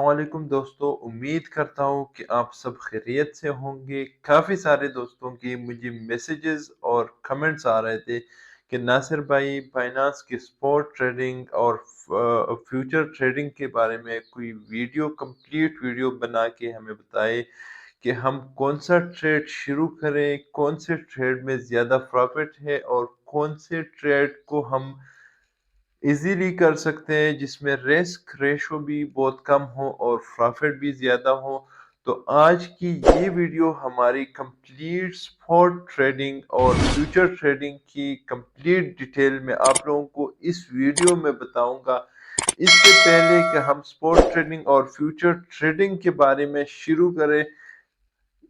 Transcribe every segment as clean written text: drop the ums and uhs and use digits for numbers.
السلام علیکم دوستو، امید کرتا ہوں کہ آپ سب خیریت سے ہوں گے۔ کافی سارے دوستوں کی مجھے میسیجز اور کمنٹس آ رہے تھے کہ ناصر بھائی بائنانس کی سپورٹ ٹریڈنگ اور فیوچر ٹریڈنگ کے بارے میں کوئی کمپلیٹ ویڈیو بنا کے ہمیں بتائے کہ ہم کون سا ٹریڈ شروع کریں، کون سے ٹریڈ میں زیادہ پروفٹ ہے اور کون سے ٹریڈ کو ہم ایزیلی کر سکتے ہیں جس میں رسک ریشو بھی بہت کم ہو اور پروفٹ بھی زیادہ ہو۔ تو آج کی یہ ویڈیو ہماری کمپلیٹ سپورٹ ٹریڈنگ اور فیوچر ٹریڈنگ کی کمپلیٹ ڈیٹیل میں آپ لوگوں کو اس ویڈیو میں بتاؤں گا۔ اس سے پہلے کہ ہم سپورٹ ٹریڈنگ اور فیوچر ٹریڈنگ کے بارے میں شروع کریں،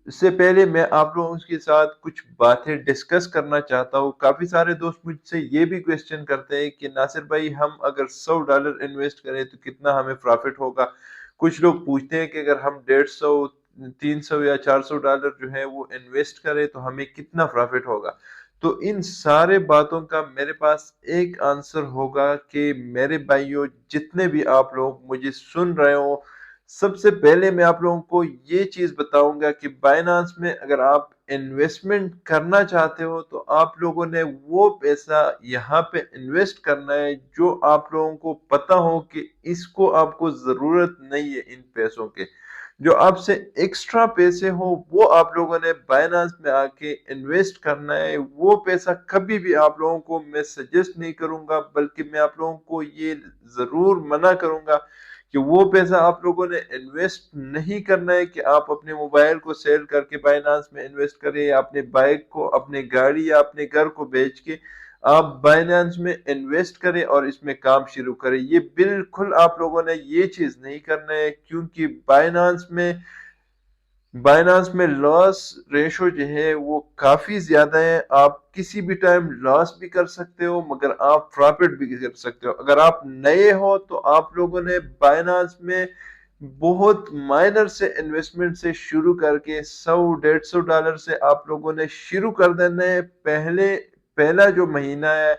اس سے پہلے میں آپ لوگوں کے ساتھ کچھ باتیں ڈسکس کرنا چاہتا ہوں۔ کافی سارے دوست مجھ سے یہ بھی کویسچن کرتے ہیں کہ ناصر بھائی ہم اگر $100 انویسٹ کریں تو کتنا ہمیں پروفٹ ہوگا۔ کچھ لوگ پوچھتے ہیں کہ اگر ہم 150 300 یا $400 جو ہے وہ انویسٹ کریں تو ہمیں کتنا پروفٹ ہوگا۔ تو ان سارے باتوں کا میرے پاس ایک آنسر ہوگا کہ میرے بھائیوں، جتنے بھی آپ لوگ مجھے سن رہے ہو، سب سے پہلے میں آپ لوگوں کو یہ چیز بتاؤں گا کہ بائنانس میں اگر آپ انویسٹمنٹ کرنا چاہتے ہو تو آپ لوگوں نے وہ پیسہ یہاں پہ انویسٹ کرنا ہے جو آپ لوگوں کو پتا ہو کہ اس کو آپ کو ضرورت نہیں ہے۔ ان پیسوں کے جو آپ سے ایکسٹرا پیسے ہو وہ آپ لوگوں نے بائنانس میں آ کے انویسٹ کرنا ہے۔ وہ پیسہ کبھی بھی آپ لوگوں کو میں سجیسٹ نہیں کروں گا، بلکہ میں آپ لوگوں کو یہ ضرور منع کروں گا کہ وہ پیسہ آپ لوگوں نے انویسٹ نہیں کرنا ہے کہ آپ اپنے موبائل کو سیل کر کے بائنانس میں انویسٹ کریں، یا اپنے بائک کو، اپنے گاڑی یا اپنے گھر کو بیچ کے آپ بائنانس میں انویسٹ کریں اور اس میں کام شروع کریں۔ یہ بالکل آپ لوگوں نے یہ چیز نہیں کرنا ہے، کیونکہ بائنانس میں لاس ریشو جو ہے وہ کافی زیادہ ہے۔ آپ کسی بھی ٹائم لاس بھی کر سکتے ہو مگر آپ پروفٹ بھی کر سکتے ہو۔ اگر آپ نئے ہو تو آپ لوگوں نے بائنانس میں بہت مائنر سے انویسٹمنٹ سے شروع کر کے $100 150 سے آپ لوگوں نے شروع کر دینا ہے۔ پہلا جو مہینہ ہے،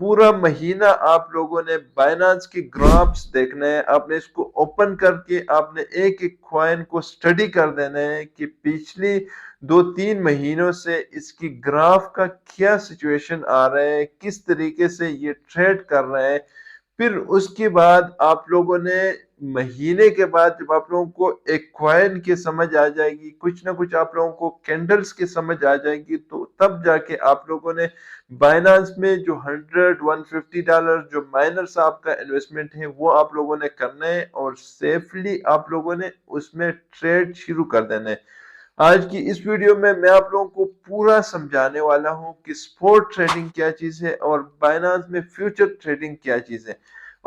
پورا مہینہ آپ لوگوں نے بائنانس کی گرافس دیکھنا ہے۔ آپ نے اس کو اوپن کر کے آپ نے ایک ایک کوائن کو سٹڈی کر دینا ہے کہ پچھلی 2-3 مہینوں سے اس کی گراف کا کیا سچویشن آ رہا ہے، کس طریقے سے یہ ٹریڈ کر رہے ہیں۔ پھر اس کے بعد آپ لوگوں نے مہینے کے بعد جب آپ لوگوں کو ایک کوائن کی سمجھ آ جائے گی، کچھ نہ کچھ آپ لوگوں کو کینڈلز کی سمجھ آ جائے گی، تو تب جا کے آپ لوگوں نے بائنانس میں جو $100 150 جو مائنرز آپ کا انویسٹمنٹ ہے وہ آپ لوگوں نے کرنا ہے اور سیفلی آپ لوگوں نے اس میں ٹریڈ شروع کر دینا ہے۔ آج کی اس ویڈیو میں آپ لوگوں کو پورا سمجھانے والا ہوں کہ سپورٹ ٹریڈنگ کیا چیز ہے اور بائنانس میں فیوچر ٹریڈنگ کیا چیز ہے،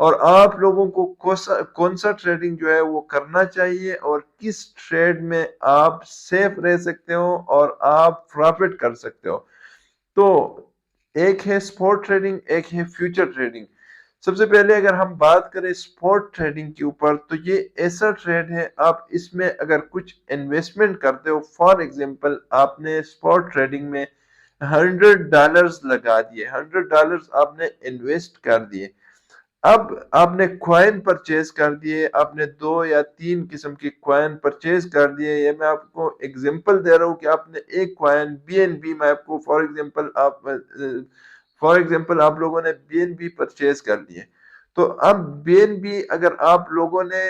اور آپ لوگوں کو کون سا ٹریڈنگ جو ہے وہ کرنا چاہیے اور کس ٹریڈ میں آپ سیف رہ سکتے ہو اور آپ پروفٹ کر سکتے ہو۔ تو ایک ہے سپورٹ ٹریڈنگ، ایک ہے فیوچر ٹریڈنگ۔ سب سے پہلے اگر ہم بات کریں سپورٹ ٹریڈنگ کے اوپر، تو یہ ایسا ٹریڈ ہے، آپ اس میں اگر کچھ انویسٹمنٹ کرتے ہو، فار ایگزامپل آپ نے سپورٹ ٹریڈنگ میں $100 لگا دیے، $100 آپ نے انویسٹ کر دیے۔ اب آپ نے کوائن پرچیز کر دیے، آپ نے 2 یا 3 قسم کی کوائن پرچیز کر دیے۔ یہ میں آپ کو ایگزامپل دے رہا ہوں کہ آپ نے ایک کوائن BNB، میں آپ کو فار ایگزامپل آپ لوگوں نے BNB پرچیز کر لیے۔ تو اب BNB اگر آپ لوگوں نے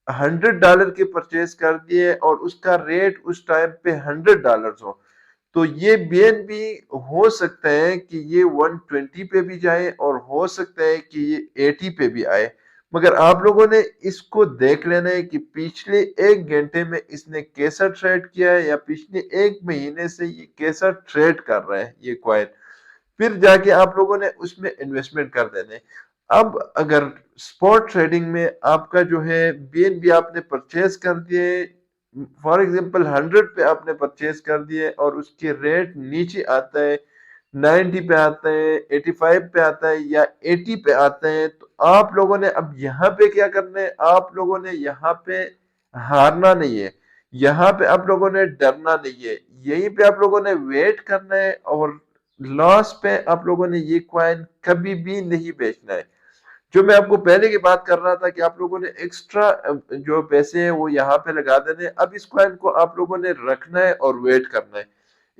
$100 کے پرچیز کر دیے اور اس کا ریٹ اس ٹائم پہ $100 ہو، تو یہ BNB ہو سکتا ہے کہ یہ 120 پہ بھی جائے اور ہو سکتا ہے کہ یہ 80 پہ بھی آئے، مگر آپ لوگوں نے اس کو دیکھ لینا ہے کہ پچھلے 1 گھنٹے میں اس نے کیسا ٹریڈ کیا ہے، یا پچھلے 1 مہینے سے یہ کیسا ٹریڈ کر رہا ہے یہ کوائن، پھر جا کے آپ لوگوں نے اس میں انویسٹمنٹ کر دینے۔ اب اگر سپورٹ ٹریڈنگ میں آپ کا جو ہے BNB آپ نے پرچیز کر دیے، فار ایگزامپل 100 پہ آپ نے پرچیز کر دیے اور اس کے ریٹ نیچے آتا ہے، 90 پہ آتا ہے، 85 پہ آتا ہے یا 80 پہ آتا ہے، تو آپ لوگوں نے اب یہاں پہ کیا کرنا ہے؟ آپ لوگوں نے یہاں پہ ہارنا نہیں ہے، یہاں پہ آپ لوگوں نے ڈرنا نہیں ہے، یہیں پہ آپ لوگوں نے ویٹ کرنا ہے اور لاس پہ آپ لوگوں نے یہ کوائن کبھی بھی نہیں بیچنا ہے۔ جو میں آپ کو پہلے کی بات کر رہا تھا کہ آپ لوگوں نے ایکسٹرا جو پیسے ہیں وہ یہاں پہ لگا دینے، اب اس کوائن کو آپ لوگوں نے رکھنا ہے اور ویٹ کرنا ہے۔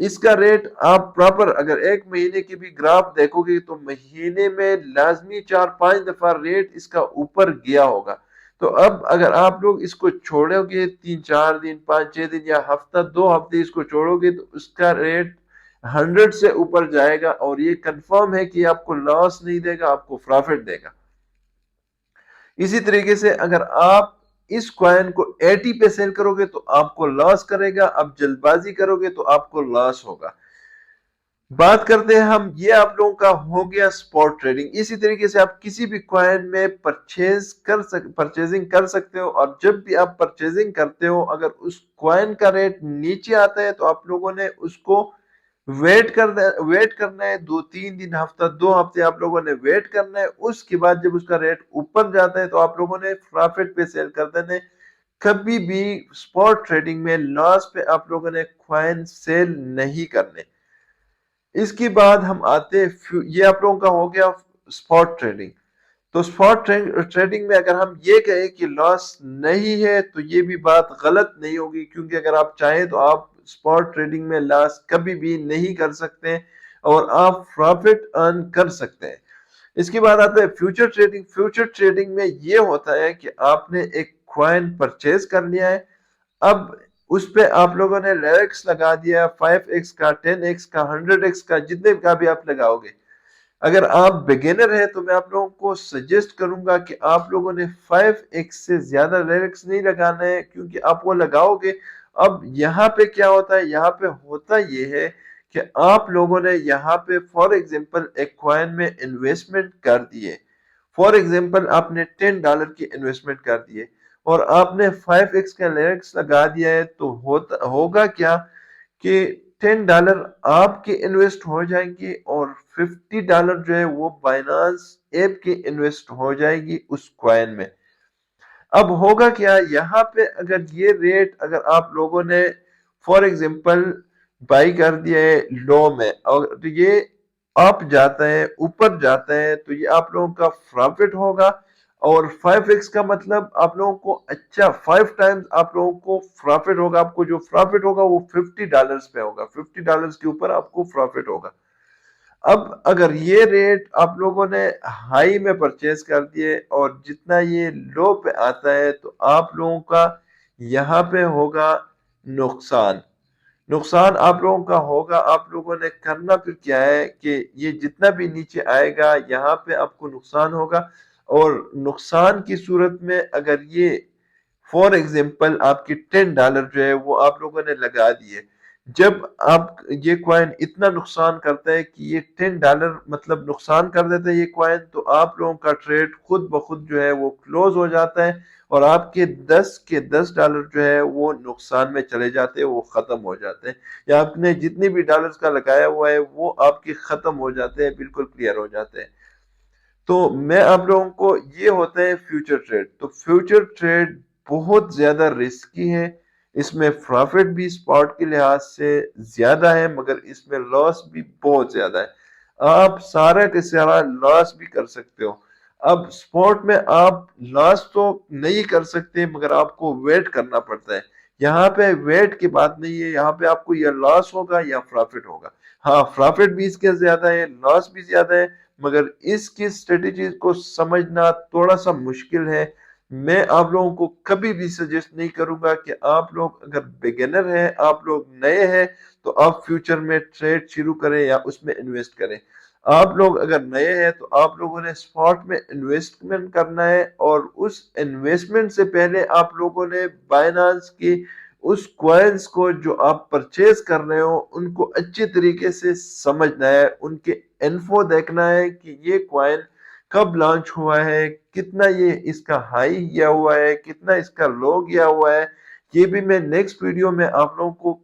اس کا ریٹ آپ پراپر اگر ایک مہینے کی بھی گراف دیکھو گے تو مہینے میں لازمی 4-5 دفعہ ریٹ اس کا اوپر گیا ہوگا۔ تو اب اگر آپ لوگ اس کو چھوڑو گے 3-4 دن 5-6 دن یا ہفتہ 2 ہفتے اس کو چھوڑو گے تو اس کا ریٹ 100 سے اوپر جائے گا، اور یہ کنفرم ہے کہ آپ کو لاس نہیں دے گا، آپ کو پروفٹ دے گا۔ اسی طریقے سے اگر آپ اس کوائن کو 80 پہ سیل کرو گے تو آپ کو لاس کرے گا، اب جلد بازی کرو گے تو آپ کو لاس ہوگا۔ بات کرتے ہیں ہم، یہ آپ لوگوں کا ہو گیا سپورٹ ٹریڈنگ۔ اسی طریقے سے آپ کسی بھی کوائن میں پرچیزنگ کر سکتے ہو، اور جب بھی آپ پرچیزنگ کرتے ہو اگر اس کوائن کا ریٹ نیچے آتا ہے تو آپ لوگوں نے اس کو ویٹ کرنا ہے 2-3 دن، ہفتہ 2 ہفتے آپ لوگوں نے ویٹ کرنا ہے۔ اس کے بعد جب اس کا ریٹ اوپر جاتا ہے تو آپ لوگوں نے پروفٹ پہ سیل کر دینا ہے۔ کبھی بھی سپورٹ ٹریڈنگ میں لاس پہ آپ لوگوں نے کوائن سیل نہیں کرنے۔ اس کے بعد ہم آتے ہیں، یہ آپ لوگوں کا ہو گیا سپورٹ ٹریڈنگ۔ تو سپورٹ ٹریڈنگ میں اگر ہم یہ کہیں کہ لاس نہیں ہے تو یہ بھی بات غلط نہیں ہوگی، کیونکہ اگر آپ چاہیں تو آپ سپورٹ ٹریڈنگ میں لاس کبھی بھی نہیں کر سکتے اور آپ پروفٹ ارن کر سکتے ہیں۔ اس کے بعد آتا ہے فیوچر ٹریڈنگ۔ فیوچر ٹریڈنگ میں یہ ہوتا ہے کہ آپ نے ایک کوائن پرچیز کر لیا ہے، اب اس پہ آپ لوگوں نے لیرکس لگا دیا 5x کا، 10x کا، 100x کا، جتنے کا بھی آپ لگاؤ گے۔ اگر آپ بگنر ہیں تو میں آپ لوگوں کو سجیسٹ کروں گا کہ آپ لوگوں نے 5x سے زیادہ لیرکس نہیں لگانا ہے، کیونکہ آپ وہ لگاؤ گے۔ اب یہاں پہ کیا ہوتا ہے، یہاں پہ ہوتا یہ ہے کہ آپ لوگوں نے یہاں پہ فار ایگزامپل ایک کوائن میں انویسٹمنٹ کر دیے، فار ایگزامپل آپ نے $10 کی انویسٹمنٹ کر دیے اور آپ نے 5x کا لیرکس لگا دیا ہے، تو ہوگا کیا کہ $10 آپ کے انویسٹ ہو جائیں گے اور $50 جو ہے وہ بائنانس ایپ کی انویسٹ ہو جائے گی اس کوائن میں۔ اب ہوگا کیا، یہاں پہ اگر یہ ریٹ اگر آپ لوگوں نے فار ایگزامپل بائی کر دیا ہے لو میں اور یہ اپ جاتا ہے اوپر جاتا ہے تو یہ آپ لوگوں کا پروفٹ ہوگا، اور 5x کا مطلب آپ لوگوں کو اچھا 5 ٹائمز آپ لوگوں کو پروفٹ ہوگا۔ آپ کو جو پروفٹ ہوگا وہ $50 پہ ہوگا، $50 کے اوپر آپ کو پروفٹ ہوگا۔ اب اگر یہ ریٹ آپ لوگوں نے ہائی میں پرچیز کر دیے اور جتنا یہ لو پہ آتا ہے تو آپ لوگوں کا یہاں پہ ہوگا نقصان۔ نقصان آپ لوگوں کا ہوگا، آپ لوگوں نے کرنا پھر کیا ہے کہ یہ جتنا بھی نیچے آئے گا یہاں پہ آپ کو نقصان ہوگا، اور نقصان کی صورت میں اگر یہ فور ایگزامپل آپ کے $10 جو ہے وہ آپ لوگوں نے لگا دیے، جب آپ یہ کوائن اتنا نقصان کرتا ہے کہ یہ $10 مطلب نقصان کر دیتا ہے یہ کوائن، تو آپ لوگوں کا ٹریڈ خود بخود جو ہے وہ کلوز ہو جاتا ہے اور آپ کے $10 جو ہے وہ نقصان میں چلے جاتے ہیں، وہ ختم ہو جاتے ہیں، یا آپ نے جتنی بھی ڈالرز کا لگایا ہوا ہے وہ آپ کے ختم ہو جاتے ہیں، بالکل کلیئر ہو جاتے ہیں۔ تو میں آپ لوگوں کو یہ ہوتا ہے فیوچر ٹریڈ۔ تو فیوچر ٹریڈ بہت زیادہ رسکی ہے، اس میں پروفٹ بھی سپورٹ کے لحاظ سے زیادہ ہے مگر اس میں لاس بھی بہت زیادہ ہے، آپ سارا کے سارا لاس بھی کر سکتے ہو۔ اب سپورٹ میں آپ لاس تو نہیں کر سکتے مگر آپ کو ویٹ کرنا پڑتا ہے، یہاں پہ ویٹ کی بات نہیں ہے، یہاں پہ آپ کو یا لاس ہوگا یا پروفٹ ہوگا۔ ہاں پروفٹ بھی اس کے زیادہ ہے، لاس بھی زیادہ ہے، مگر اس کی اسٹریٹجیز کو سمجھنا تھوڑا سا مشکل ہے۔ میں آپ لوگوں کو کبھی بھی سجیسٹ نہیں کروں گا کہ آپ لوگ اگر بگنر ہیں، آپ لوگ نئے ہیں تو آپ فیوچر میں ٹریڈ شروع کریں یا اس میں انویسٹ کریں۔ آپ لوگ اگر نئے ہیں تو آپ لوگوں نے سپورٹ میں انویسٹمنٹ کرنا ہے، اور اس انویسٹمنٹ سے پہلے آپ لوگوں نے بائنانس کی اس کوائنز کو جو آپ پرچیز کر رہے ہو ان کو اچھے طریقے سے سمجھنا ہے، ان کے انفو دیکھنا ہے کہ یہ کوائن کب لانچ ہوا ہے، کتنا یہ اس کا ہائی گیا ہوا ہے، کتنا اس کا لو گیا ہوا ہے۔ یہ بھی میں نیکسٹ ویڈیو میں آپ لوگوں کو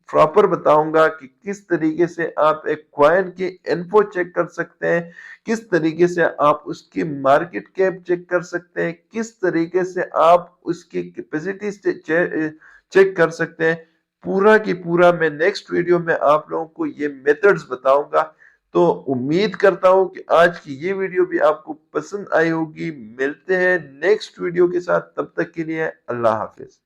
پراپر بتاؤں گا کہ کس طریقے سے آپ ایک کوائن کی انفو چیک کر سکتے ہیں، کس طریقے سے آپ اس کی مارکیٹ کیپ چیک کر سکتے ہیں، کس طریقے سے آپ اس کی کیپیسٹی چیک کر سکتے ہیں۔ پورا کی پورا میں نیکسٹ ویڈیو میں آپ لوگوں کو یہ میتھڈز بتاؤں گا۔ تو امید کرتا ہوں کہ آج کی یہ ویڈیو بھی آپ کو پسند آئی ہوگی. ملتے ہیں نیکسٹ ویڈیو کے ساتھ، تب تک کے لیے اللہ حافظ.